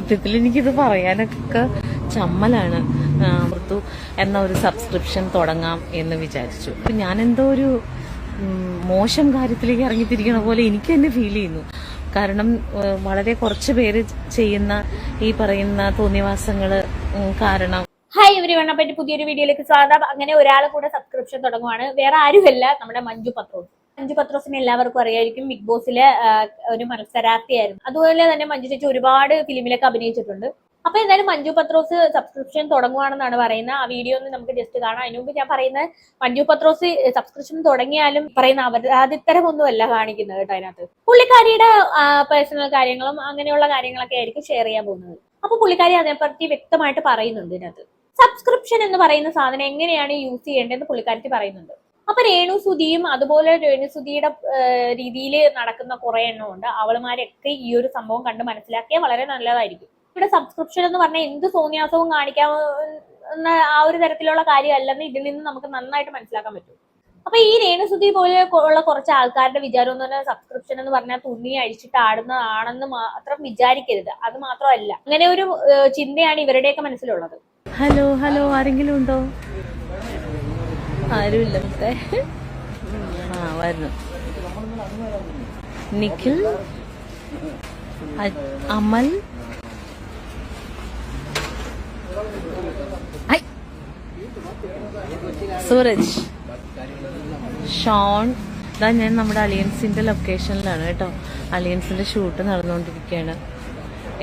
സത്യത്തിൽ എനിക്കിത് പറയാനൊക്കെ ചമ്മലാണ്. മൃദു എന്ന ഒരു സബ്സ്ക്രിപ്ഷൻ തുടങ്ങാം എന്ന് വിചാരിച്ചു. ഞാൻ എന്തോ ഒരു മോശം കാര്യത്തിലേക്ക് ഇറങ്ങിത്തിരിക്കണ പോലെ എനിക്ക് തന്നെ ഫീൽ ചെയ്യുന്നു. കാരണം വളരെ കുറച്ച് പേര് ചെയ്യുന്ന ഈ പറയുന്ന തോന്നിവാസങ്ങള് കാരണം. ഹായ് എവരിവൺ, പറ്റി പുതിയൊരു വീഡിയോയിലേക്ക് സ്വാഗതം. അങ്ങനെ ഒരാൾ കൂടെ സബ്സ്ക്രിപ്ഷൻ തുടങ്ങുവാണ്. വേറെ ആരുമല്ല, നമ്മുടെ മഞ്ജു പത്രോസ്. മഞ്ജു പത്രോസിനെ എല്ലാവർക്കും അറിയായിരിക്കും. ബിഗ് ബോസിലെ ഒരു മത്സരാർത്ഥിയായിരുന്നു. അതുപോലെ തന്നെ മഞ്ജു ചേച്ചി ഒരുപാട് ഫിലിമിലൊക്കെ അഭിനയിച്ചിട്ടുണ്ട്. അപ്പൊ എന്തായാലും മഞ്ജു പത്രോസ് സബ്സ്ക്രിപ്ഷൻ തുടങ്ങുവാണെന്നാണ് പറയുന്നത്. ആ വീഡിയോ ഒന്ന് നമുക്ക് ജസ്റ്റ് കാണാം. അതിനു മുമ്പ് ഞാൻ പറയുന്നത്, മഞ്ജു പത്രോസ് സബ്സ്ക്രിപ്ഷൻ തുടങ്ങിയാലും പറയുന്ന അപരാധിത്തരമൊന്നുമല്ല കാണിക്കുന്നത് കേട്ടോ. അതിനകത്ത് പുള്ളിക്കാരിയുടെ പേഴ്സണൽ കാര്യങ്ങളും അങ്ങനെയുള്ള കാര്യങ്ങളൊക്കെ ആയിരിക്കും ഷെയർ ചെയ്യാൻ പോകുന്നത്. അപ്പൊ പുള്ളിക്കാരി അതിനെപ്പറ്റി വ്യക്തമായിട്ട് പറയുന്നുണ്ട്. ഇതിനകത്ത് സബ്സ്ക്രിപ്ഷൻ എന്ന് പറയുന്ന സാധനം എങ്ങനെയാണ് യൂസ് ചെയ്യേണ്ടതെന്ന് പുള്ളിക്കാരി പറയുന്നുണ്ട്. അപ്പൊ രേണുസുതിയും അതുപോലെ രേണുസുതിയുടെ രീതിയിൽ നടക്കുന്ന കുറെ എണ്ണമുണ്ട്. അവളുമാരൊക്കെ ഈ ഒരു സംഭവം കണ്ട് മനസ്സിലാക്കിയാൽ വളരെ നല്ലതായിരിക്കും. ഇവിടെ സബ്സ്ക്രിപ്ഷൻ എന്ന് പറഞ്ഞാൽ എന്ത് തോന്നിയാസവും കാണിക്കാവുന്ന ആ ഒരു തരത്തിലുള്ള കാര്യമല്ലെന്ന് ഇതിൽ നിന്ന് നമുക്ക് നന്നായിട്ട് മനസ്സിലാക്കാൻ പറ്റും. അപ്പൊ ഈ രേണുസുതി പോലെ ഉള്ള കുറച്ച് ആൾക്കാരുടെ വിചാരം എന്ന് പറഞ്ഞാൽ സബ്സ്ക്രിപ്ഷൻ എന്ന് പറഞ്ഞാൽ തുണി അഴിച്ചിട്ട് ആടുന്നതാണെന്ന് മാത്രം വിചാരിക്കരുത്. അത് മാത്രമല്ല, അങ്ങനെ ഒരു ചിന്തയാണ് ഇവരുടെയൊക്കെ മനസ്സിലുള്ളത്. ഹലോ ഹലോ, ആരെങ്കിലും ഉണ്ടോ? ആരുമില്ല. വരുന്നു. നിഖിൽ, അമൽ, സൂരജ്, ഷോൺ. ഇതാ ഞാൻ നമ്മുടെ അലിയൻസിന്റെ ലൊക്കേഷനിലാണ് കേട്ടോ. അലിയൻസിന്റെ ഷൂട്ട് നടന്നുകൊണ്ടിരിക്കുകയാണ്.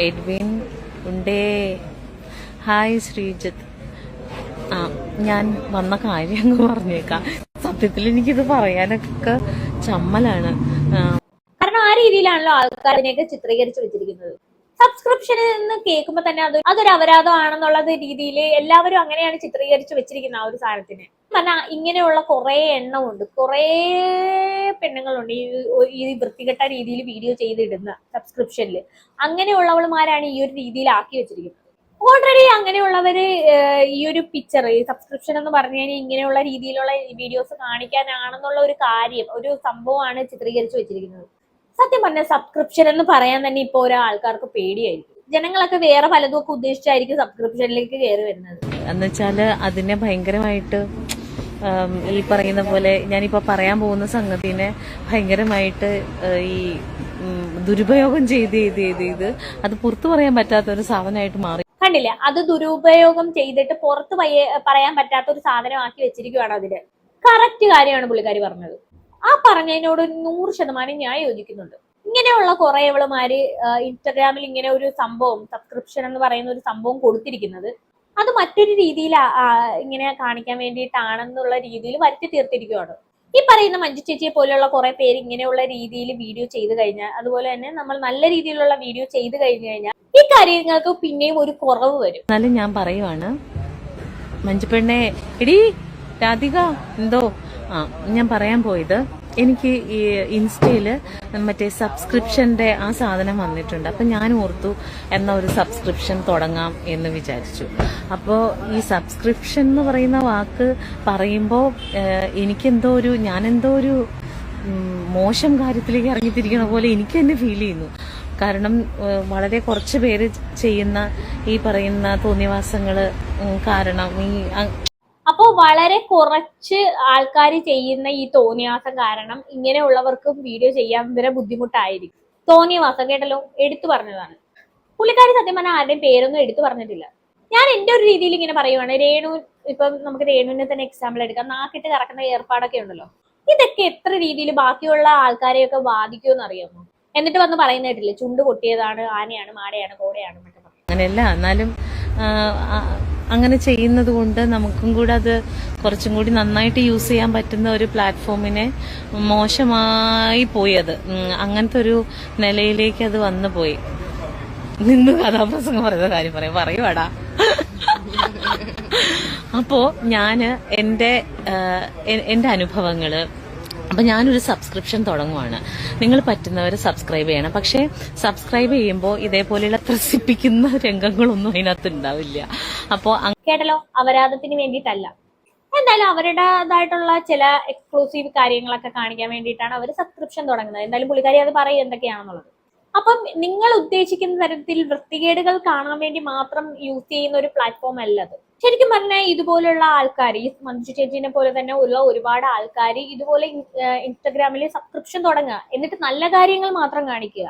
എഡ്വിൻ ഉണ്ടേ. ഹായ് ശ്രീജിത്ത്. ഞാൻ വന്ന കാര്യം അങ്ങ് പറഞ്ഞേക്കാം. സത്യത്തിൽ എനിക്കിത് പറയാനൊക്കെ ചമ്മലാണ്. കാരണം ആ രീതിയിലാണല്ലോ ആൾക്കാർ ഇതിനെയൊക്കെ ചിത്രീകരിച്ചു വെച്ചിരിക്കുന്നത്. സബ്സ്ക്രിപ്ഷൻ എന്ന് കേൾക്കുമ്പോ തന്നെ അതൊരു അപരാധമാണെന്നുള്ള രീതിയിൽ എല്ലാവരും അങ്ങനെയാണ് ചിത്രീകരിച്ചു വെച്ചിരിക്കുന്നത് ആ ഒരു സാധനത്തിന്. പറഞ്ഞാൽ ഇങ്ങനെയുള്ള കുറെ എണ്ണമുണ്ട്, കുറെ പെണ്ണുങ്ങളുണ്ട് ഈ വൃത്തികെട്ട രീതിയിൽ വീഡിയോ ചെയ്തിടുന്ന സബ്സ്ക്രിപ്ഷനിൽ. അങ്ങനെയുള്ളവളുമാരാണ് ഈ ഒരു രീതിയിൽ ആക്കി വെച്ചിരിക്കുന്നത്. ഓൾറെഡി അങ്ങനെയുള്ളവര് ഈ ഒരു പിക്ചർ, ഈ സബ്സ്ക്രിപ്ഷൻ എന്ന് പറഞ്ഞു കഴിഞ്ഞാൽ ഇങ്ങനെയുള്ള രീതിയിലുള്ള വീഡിയോസ് കാണിക്കാനാണെന്നുള്ള ഒരു കാര്യം, ഒരു സംഭവമാണ് ചിത്രീകരിച്ചു വെച്ചിരിക്കുന്നത്. സത്യം പറഞ്ഞ സബ്സ്ക്രിപ്ഷൻ എന്ന് പറയാൻ തന്നെ ഇപ്പൊ ഓരോ ആൾക്കാർക്ക് പേടിയായിരിക്കും. ജനങ്ങളൊക്കെ വേറെ പലതും ഒക്കെ ഉദ്ദേശിച്ചായിരിക്കും സബ്സ്ക്രിപ്ഷനിലേക്ക് കയറി വരുന്നത്. എന്നുവെച്ചാല് അതിനെ ഭയങ്കരമായിട്ട് ഈ പറയുന്ന പോലെ ഞാനിപ്പോ പറയാൻ പോകുന്ന സംഗതിനെ ഭയങ്കരമായിട്ട് ഈ ദുരുപയോഗം ചെയ്ത് അത് പുറത്തു പറയാൻ പറ്റാത്ത ഒരു സാധനമായിട്ട് മാറി. കണ്ടില്ല, അത് ദുരുപയോഗം ചെയ്തിട്ട് പുറത്ത് പറയാൻ പറ്റാത്ത ഒരു സാധനമാക്കി വെച്ചിരിക്കുകയാണ്. അതില് കറക്റ്റ് കാര്യമാണ് പുള്ളിക്കാരി പറഞ്ഞത്. ആ പറഞ്ഞതിനോട് 100% ഞാൻ യോജിക്കുന്നുണ്ട്. ഇങ്ങനെയുള്ള കുറെ ഇവളുമാര് ഇൻസ്റ്റഗ്രാമിൽ ഇങ്ങനെ ഒരു സംഭവം, സബ്സ്ക്രിപ്ഷൻ എന്ന് പറയുന്ന ഒരു സംഭവം കൊടുത്തിരിക്കുന്നത് അത് മറ്റൊരു രീതിയിൽ ഇങ്ങനെ കാണിക്കാൻ വേണ്ടിയിട്ടാണെന്നുള്ള രീതിയിൽ വരുത്തി തീർത്തിരിക്കുകയാണ്. ഈ പറയുന്ന മഞ്ജു ചേച്ചിയെ പോലെയുള്ള കുറെ പേര് ഇങ്ങനെയുള്ള രീതിയിൽ വീഡിയോ ചെയ്തു കഴിഞ്ഞാൽ, അതുപോലെ തന്നെ നമ്മൾ നല്ല രീതിയിലുള്ള വീഡിയോ ചെയ്തു കഴിഞ്ഞു കഴിഞ്ഞാൽ ഈ കാര്യങ്ങൾക്ക് പിന്നെയും ഒരു കുറവ് വരും. എന്നാലും ഞാൻ പറയുവാണ്, മഞ്ജു പെണ്ണെ, എടീ രാധിക, എന്തോ ഞാൻ പറയാൻ പോയത്, എനിക്ക് ഈ ഇൻസ്റ്റയില് മറ്റേ സബ്സ്ക്രിപ്ഷന്റെ ആ സാധനം വന്നിട്ടുണ്ട്. അപ്പൊ ഞാൻ ഓർത്തു എന്ന ഒരു സബ്സ്ക്രിപ്ഷൻ തുടങ്ങാം എന്ന് വിചാരിച്ചു. അപ്പോ ഈ സബ്സ്ക്രിപ്ഷൻ എന്ന് പറയുന്ന വാക്ക് പറയുമ്പോ ഞാനെന്തോ ഒരു മോശം കാര്യത്തിലേക്ക് ഇറങ്ങിത്തിരിക്കണ പോലെ എനിക്ക് തന്നെ ഫീൽ ചെയ്യുന്നു. കാരണം വളരെ കുറച്ച് പേര് ചെയ്യുന്ന ഈ പറയുന്ന തോന്നിവാസങ്ങള് കാരണം അപ്പോ വളരെ കുറച്ച് ആൾക്കാർ ചെയ്യുന്ന ഈ തോന്നിയാസം കാരണം ഇങ്ങനെയുള്ളവർക്കും വീഡിയോ ചെയ്യാൻ വരെ ബുദ്ധിമുട്ടായിരിക്കും. തോന്നിയവാസം കേട്ടല്ലോ, എടുത്തു പറഞ്ഞതാണ് പുള്ളിക്കാരി. സത്യം പറഞ്ഞാൽ ആരുടെയും പേരൊന്നും എടുത്തു പറഞ്ഞിട്ടില്ല. ഞാൻ എന്റെ ഒരു രീതിയിൽ ഇങ്ങനെ പറയുവാണ്. ഇപ്പം നമുക്ക് രേണുവിനെ തന്നെ എക്സാമ്പിൾ എടുക്കാം. നാക്കിട്ട് കറക്കുന്ന ഏർപ്പാടൊക്കെ ഉണ്ടല്ലോ, ഇതൊക്കെ എത്ര രീതിയിൽ ബാക്കിയുള്ള ആൾക്കാരെയൊക്കെ ബാധിക്കുമെന്ന് അറിയാമോ? എന്നിട്ട് വന്ന് പറയുന്ന കേട്ടില്ലേ, ചുണ്ട് പൊട്ടിയതാണ്, ആനയാണ്, മാടയാണ്, കോടയാണ് എന്നൊക്കെ പറഞ്ഞു. അങ്ങനെയല്ല, എന്നാലും അങ്ങനെ ചെയ്യുന്നത് കൊണ്ട് നമുക്കും കൂടെ അത് കുറച്ചും കൂടി നന്നായിട്ട് യൂസ് ചെയ്യാൻ പറ്റുന്ന ഒരു പ്ലാറ്റ്ഫോമിനെ മോശമായി പോയി. അത് അങ്ങനത്തെ ഒരു നിലയിലേക്ക് അത് വന്നു പോയി. നിന്ന് കഥാപ്രസംഗം പറയുന്ന കാര്യം പറയുവാടാ. അപ്പോ ഞാന് എന്റെ അനുഭവങ്ങള്, അപ്പൊ ഞാനൊരു സബ്സ്ക്രിപ്ഷൻ തുടങ്ങുവാണ്. നിങ്ങൾ പറ്റുന്നവർ സബ്സ്ക്രൈബ് ചെയ്യണം. പക്ഷെ സബ്സ്ക്രൈബ് ചെയ്യുമ്പോൾ ഇതേപോലെയുള്ള ത്രസിപ്പിക്കുന്ന രംഗങ്ങളൊന്നും അതിനകത്ത് ഉണ്ടാവില്ല. അപ്പോ കേട്ടല്ലോ, അപരാധത്തിന് വേണ്ടിയിട്ടല്ല. എന്തായാലും അവരുടേതായിട്ടുള്ള ചില എക്സ്ക്ലൂസീവ് കാര്യങ്ങളൊക്കെ കാണിക്കാൻ വേണ്ടിയിട്ടാണ് അവർ സബ്സ്ക്രിപ്ഷൻ തുടങ്ങുന്നത്. എന്തായാലും പുള്ളിക്കാരി അത് പറയും എന്തൊക്കെയാണെന്നുള്ളത്. അപ്പം നിങ്ങൾ ഉദ്ദേശിക്കുന്ന തരത്തിൽ വൃത്തികേടുകൾ കാണാൻ വേണ്ടി മാത്രം യൂസ് ചെയ്യുന്ന ഒരു പ്ലാറ്റ്ഫോം അല്ല അത്. ശരിക്കും പറഞ്ഞാൽ ഇതുപോലുള്ള ആൾക്കാർ, ഈ മഞ്ജു ചേച്ചീനെ പോലെ തന്നെ ഉള്ള ഒരുപാട് ആൾക്കാർ ഇതുപോലെ ഇൻസ്റ്റഗ്രാമിൽ സബ്സ്ക്രിപ്ഷൻ തുടങ്ങുക, എന്നിട്ട് നല്ല കാര്യങ്ങൾ മാത്രം കാണിക്കുക.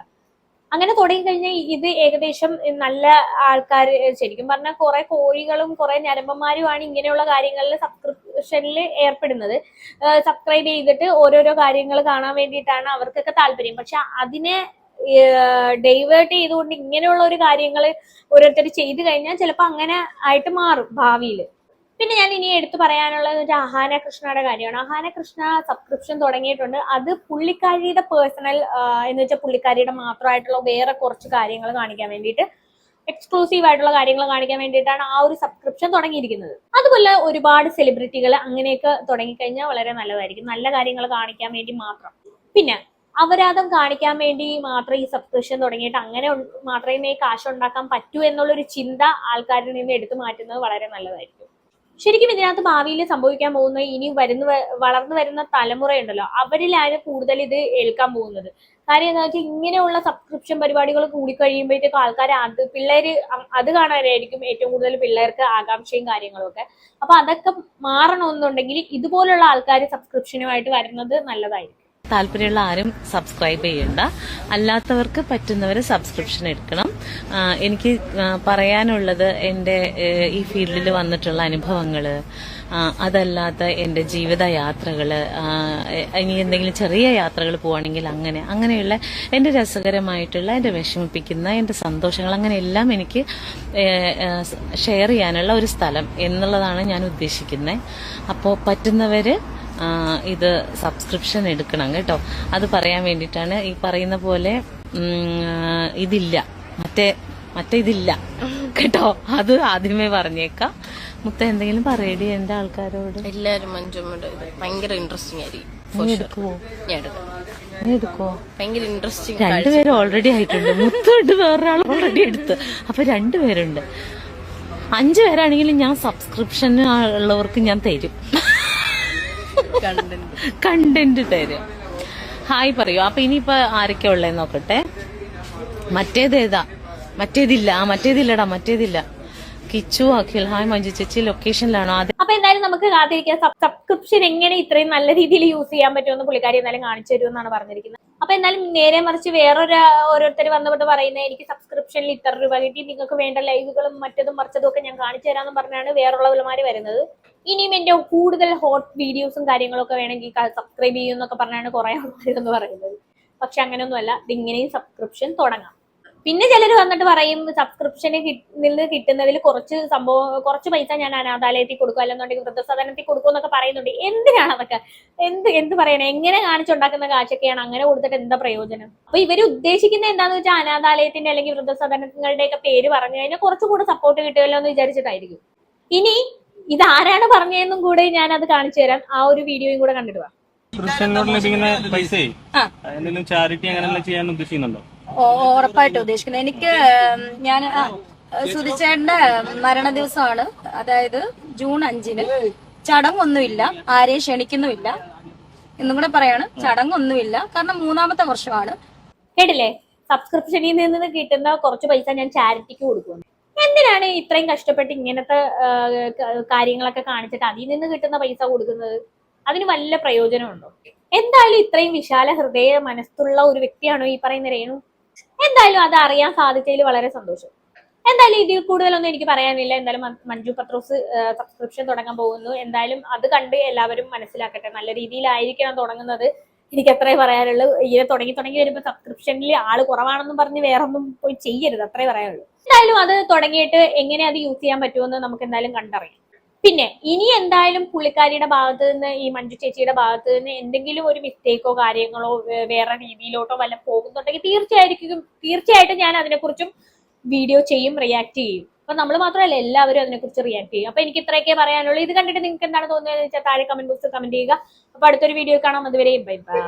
അങ്ങനെ തുടങ്ങിക്കഴിഞ്ഞാൽ ഇത് ഏകദേശം നല്ല ആൾക്കാർ, ശരിക്കും പറഞ്ഞാൽ കുറെ കോഴികളും കുറെ ഞരമ്പന്മാരുമാണ് ഇങ്ങനെയുള്ള കാര്യങ്ങളിൽ സബ്സ്ക്രിപ്ഷനിൽ ഏർപ്പെടുന്നത്. സബ്സ്ക്രൈബ് ചെയ്തിട്ട് ഓരോരോ കാര്യങ്ങൾ കാണാൻ വേണ്ടിയിട്ടാണ് അവർക്കൊക്കെ താല്പര്യം. പക്ഷെ അതിനെ ഡൈവേർട്ട് ചെയ്തുകൊണ്ട് ഇങ്ങനെയുള്ള ഒരു കാര്യങ്ങൾ ഓരോരുത്തർ ചെയ്തു കഴിഞ്ഞാൽ ചിലപ്പോൾ അങ്ങനെ ആയിട്ട് മാറും ഭാവിയിൽ. പിന്നെ ഞാൻ ഇനി എടുത്തു പറയാനുള്ളത് അഹാന കൃഷ്ണയുടെ കാര്യമാണ്. അഹാന കൃഷ്ണ സബ്സ്ക്രിപ്ഷൻ തുടങ്ങിയിട്ടുണ്ട്. അത് പുള്ളിക്കാരിയുടെ പേഴ്സണൽ എന്ന് വെച്ചാൽ പുള്ളിക്കാരിയുടെ മാത്രമായിട്ടുള്ള വേറെ കുറച്ച് കാര്യങ്ങൾ കാണിക്കാൻ വേണ്ടിയിട്ട്, എക്സ്ക്ലൂസീവ് ആയിട്ടുള്ള കാര്യങ്ങൾ കാണിക്കാൻ വേണ്ടിയിട്ടാണ് ആ ഒരു സബ്സ്ക്രിപ്ഷൻ തുടങ്ങിയിരിക്കുന്നത്. അതുപോലെ ഒരുപാട് സെലിബ്രിറ്റികൾ അങ്ങനെയൊക്കെ തുടങ്ങിക്കഴിഞ്ഞാൽ വളരെ നല്ലതായിരിക്കും, നല്ല കാര്യങ്ങൾ കാണിക്കാൻ വേണ്ടി മാത്രം. പിന്നെ അപരാധം കാണിക്കാൻ വേണ്ടി മാത്രം ഈ സബ്സ്ക്രിപ്ഷൻ തുടങ്ങിയിട്ട് അങ്ങനെ മാത്രമേ കാശ് ഉണ്ടാക്കാൻ പറ്റൂ എന്നുള്ളൊരു ചിന്ത ആൾക്കാരിൽ നിന്ന് എടുത്തു മാറ്റുന്നത് വളരെ നല്ലതായിരിക്കും. ശരിക്കും ഇതിനകത്ത് ഭാവിയിൽ സംഭവിക്കാൻ പോകുന്ന ഇനി വളർന്നു വരുന്ന തലമുറയുണ്ടല്ലോ, അവരിലാണ് കൂടുതൽ ഇത് ഏൽക്കാൻ പോകുന്നത്. കാര്യം എന്താ വെച്ചാൽ ഇങ്ങനെയുള്ള സബ്സ്ക്രിപ്ഷൻ പരിപാടികൾ കൂടിക്കഴിയുമ്പോഴത്തേക്കും ആൾക്കാർ പിള്ളേര് അത് കാണാനായിരിക്കും ഏറ്റവും കൂടുതൽ പിള്ളേർക്ക് ആകാംക്ഷയും കാര്യങ്ങളും ഒക്കെ. അപ്പൊ അതൊക്കെ മാറണമെന്നുണ്ടെങ്കിൽ ഇതുപോലുള്ള ആൾക്കാർ സബ്സ്ക്രിപ്ഷനുമായിട്ട് വരുന്നത് നല്ലതായിരിക്കും. താല്പര്യമുള്ള ആരും സബ്സ്ക്രൈബ് ചെയ്യണ്ട, അല്ലാത്തവർക്ക് പറ്റുന്നവർ സബ്സ്ക്രിപ്ഷൻ എടുക്കണം. എനിക്ക് പറയാനുള്ളത് എൻ്റെ ഈ ഫീൽഡിൽ വന്നിട്ടുള്ള അനുഭവങ്ങൾ, അതല്ലാത്ത എൻ്റെ ജീവിതയാത്രകൾ, ഇനി എന്തെങ്കിലും ചെറിയ യാത്രകൾ പോവുകയാണെങ്കിൽ അങ്ങനെയുള്ള എൻ്റെ രസകരമായിട്ടുള്ള, എൻ്റെ വിഷമിപ്പിക്കുന്ന, എൻ്റെ സന്തോഷങ്ങൾ, അങ്ങനെയെല്ലാം എനിക്ക് ഷെയർ ചെയ്യാനുള്ള ഒരു സ്ഥലം എന്നുള്ളതാണ് ഞാൻ ഉദ്ദേശിക്കുന്നത്. അപ്പോൾ പറ്റുന്നവർ ഇത് സബ്സ്ക്രിപ്ഷൻ എടുക്കണം കേട്ടോ. അത് പറയാൻ വേണ്ടിയിട്ടാണ്. ഈ പറയുന്ന പോലെ ഇതില്ല, മറ്റേ ഇതില്ല കേട്ടോ, അത് ആദ്യമേ പറഞ്ഞേക്കാം. മുത്ത എന്തെങ്കിലും പറയടി എന്റെ ആൾക്കാരോട്. എല്ലാരും മഞ്ജുമ്മയുടെ ഭയങ്കര ഇൻട്രസ്റ്റിംഗ് ആയിരിക്കും. നീ എടുക്കുവോ? നീ എടുക്കുവോ? ഭയങ്കര ഇൻട്രസ്റ്റിംഗ്. രണ്ടുപേരും ഓൾറെഡി ആയിട്ടുണ്ട്. മുത്തോട്ട് വേറൊരാൾ ഓൾറെഡി എടുത്ത്. അപ്പൊ 2 പേരുണ്ട്. 5 പേരാണെങ്കിലും ഞാൻ സബ്സ്ക്രിപ്ഷൻ ഉള്ളവർക്ക് ഞാൻ തരും, കണ്ടന്റ് തരും. ഹായ് പറയൂ. അപ്പൊ ഇനിയിപ്പോ ആരൊക്കെ ഉള്ളേന്ന് നോക്കട്ടെ. മറ്റേതില്ലടാ, മറ്റേതില്ല. കിച്ചു, അഖിൽ, ഹായ് മഞ്ജു ചേച്ചി, ലൊക്കേഷനിലാണോ? അപ്പൊ എന്തായാലും നമുക്ക് കാത്തിരിക്കാം സബ്സ്ക്രിപ്ഷൻ എങ്ങനെ ഇത്രയും നല്ല രീതിയിൽ യൂസ് ചെയ്യാൻ പറ്റുമെന്ന് പുള്ളിക്കാരി എന്തായാലും കാണിച്ചു തരുമെന്നാണ് പറഞ്ഞിരിക്കുന്നത്. അപ്പൊ എന്തായാലും നേരെ മറിച്ച് ഓരോരുത്തർ വന്നിട്ട് പറയുന്നത് എനിക്ക് സബ്സ്ക്രിപ്ഷനിൽ ഇത്ര രൂപ കിട്ടി, നിങ്ങൾക്ക് വേണ്ട ലൈവുകളും മറ്റതും മറിച്ചതും ഒക്കെ ഞാൻ കാണിച്ചു തരാമെന്ന് പറഞ്ഞാണ് വേറുള്ളവന്മാര് വരുന്നത്. ഇനിയും എന്റെ കൂടുതൽ ഹോട്ട് വീഡിയോസും കാര്യങ്ങളൊക്കെ വേണമെങ്കിൽ സബ്സ്ക്രൈബ് ചെയ്യുമെന്നൊക്കെ പറഞ്ഞാണ് കുറെ ആൾക്കാരെന്ന് പറയുന്നത്. പക്ഷെ അങ്ങനെയൊന്നുമല്ല, ഇതിങ്ങനെയും സബ്സ്ക്രിപ്ഷൻ തുടങ്ങാം. പിന്നെ ചിലർ വന്നിട്ട് പറയും സബ്സ്ക്രിപ്ഷന് നിന്ന് കിട്ടുന്നതിൽ കുറച്ച് പൈസ ഞാൻ അനാഥാലയത്തിൽ കൊടുക്കും, അല്ലെന്നുണ്ടെങ്കിൽ വൃദ്ധസദനത്തിൽ കൊടുക്കും എന്നൊക്കെ പറയുന്നുണ്ട്. എന്തിനാണ് അതൊക്കെ? എന്ത് പറയണേ? എങ്ങനെ കാണിച്ചുണ്ടാക്കുന്ന കാശൊക്കെയാണ്? അങ്ങനെ കൊടുത്തിട്ട് എന്താ പ്രയോജനം? അപ്പൊ ഇവര് ഉദ്ദേശിക്കുന്നത് എന്താന്ന് വെച്ചാൽ അനാഥാലയത്തിന്റെ അല്ലെങ്കിൽ വൃദ്ധസദനങ്ങളുടെ ഒക്കെ പേര് പറഞ്ഞു കഴിഞ്ഞാൽ കുറച്ചുകൂടെ സപ്പോർട്ട് കിട്ടുമല്ലോ എന്ന് വിചാരിച്ചിട്ടായിരിക്കും. ഇനി ഇതാരാണ് പറഞ്ഞതെന്നും കൂടെ ഞാൻ അത് കാണിച്ചു തരാം. ആ ഒരു വീഡിയോയും കൂടെ കണ്ടിട്ട് വാ. ലഭിക്കുന്ന പൈസ എന്തെങ്കിലും ചാരിറ്റി അങ്ങനെയെല്ലാം ചെയ്യാൻ ഉദ്ദേശിക്കുന്നുണ്ടോ? ഉറപ്പായിട്ടും ഉദ്ദേശിക്കുന്നത്. എനിക്ക് ഞാൻ സുധിച്ചേട്ടന്റെ മരണ ദിവസമാണ്, അതായത് ജൂൺ 5-ന്. ചടങ്ങൊന്നുമില്ല, ആരെയും ക്ഷണിക്കുന്നുമില്ല. എന്നും കൂടെ പറയാണ്, ചടങ്ങൊന്നുമില്ല. കാരണം 3-ാമത്തെ വർഷമാണ്. കേട്ടില്ലേ? സബ്സ്ക്രിപ്ഷനിൽ നിന്ന് കിട്ടുന്ന കുറച്ച് പൈസ ഞാൻ ചാരിറ്റിക്ക് കൊടുക്കുന്നു. എന്തിനാണ് ഇത്രയും കഷ്ടപ്പെട്ട് ഇങ്ങനത്തെ കാര്യങ്ങളൊക്കെ കാണിച്ചിട്ട് അതിൽ നിന്ന് കിട്ടുന്ന പൈസ കൊടുക്കുന്നത്? അതിന് വല്ല പ്രയോജനമുണ്ടോ? എന്തായാലും ഇത്രയും വിശാല ഹൃദയ മനസ്സുള്ള ഒരു വ്യക്തിയാണോ ഈ പറയുന്ന രേണു? എന്തായാലും അത് അറിയാൻ സാധിച്ചതിൽ വളരെ സന്തോഷം. എന്തായാലും ഇതിൽ കൂടുതലൊന്നും എനിക്ക് പറയാനില്ല. എന്തായാലും മഞ്ജു പത്രോസ് സബ്സ്ക്രിപ്ഷൻ തുടങ്ങാൻ പോകുന്നു. എന്തായാലും അത് കണ്ട് എല്ലാവരും മനസ്സിലാക്കട്ടെ. നല്ല രീതിയിലായിരിക്കണം തുടങ്ങുന്നത്. എനിക്ക് അത്രേ പറയാനുള്ളൂ. ഇങ്ങനെ തുടങ്ങി വരുമ്പോൾ സബ്സ്ക്രിപ്ഷനിൽ ആള് കുറവാണെന്നും പറഞ്ഞ് വേറൊന്നും പോയി ചെയ്യരുത്, അത്രേ പറയാനുള്ളൂ. എന്തായാലും അത് തുടങ്ങിയിട്ട് എങ്ങനെ അത് യൂസ് ചെയ്യാൻ പറ്റുമെന്ന് നമുക്ക് എന്തായാലും കണ്ടറിയാം. പിന്നെ ഇനി എന്തായാലും പുള്ളിക്കാരിയുടെ ഭാഗത്ത് നിന്ന്, ഈ മഞ്ജു ചേച്ചിയുടെ ഭാഗത്ത് നിന്ന് എന്തെങ്കിലും ഒരു മിസ്റ്റേക്കോ കാര്യങ്ങളോ വേറെ രീതിയിലോട്ടോ വല്ല പോകുന്നുണ്ടെങ്കിൽ തീർച്ചയായിട്ടും ഞാൻ അതിനെക്കുറിച്ചും വീഡിയോ ചെയ്യും, റിയാക്ട് ചെയ്യും. അപ്പൊ നമ്മൾ മാത്രമല്ല, എല്ലാവരും അതിനെക്കുറിച്ച് റിയാക്ട് ചെയ്യും. അപ്പൊ എനിക്ക് ഇത്രയൊക്കെ പറയാനുള്ളൂ. ഇത് കണ്ടിട്ട് നിങ്ങൾക്ക് എന്താണ് തോന്നുന്നത് വെച്ചാൽ താഴെ കമന്റ് ബോക്സിൽ കമന്റ് ചെയ്യുക. അപ്പൊ അടുത്തൊരു വീഡിയോ കാണാം. അതുവരെ ബൈ ബൈ.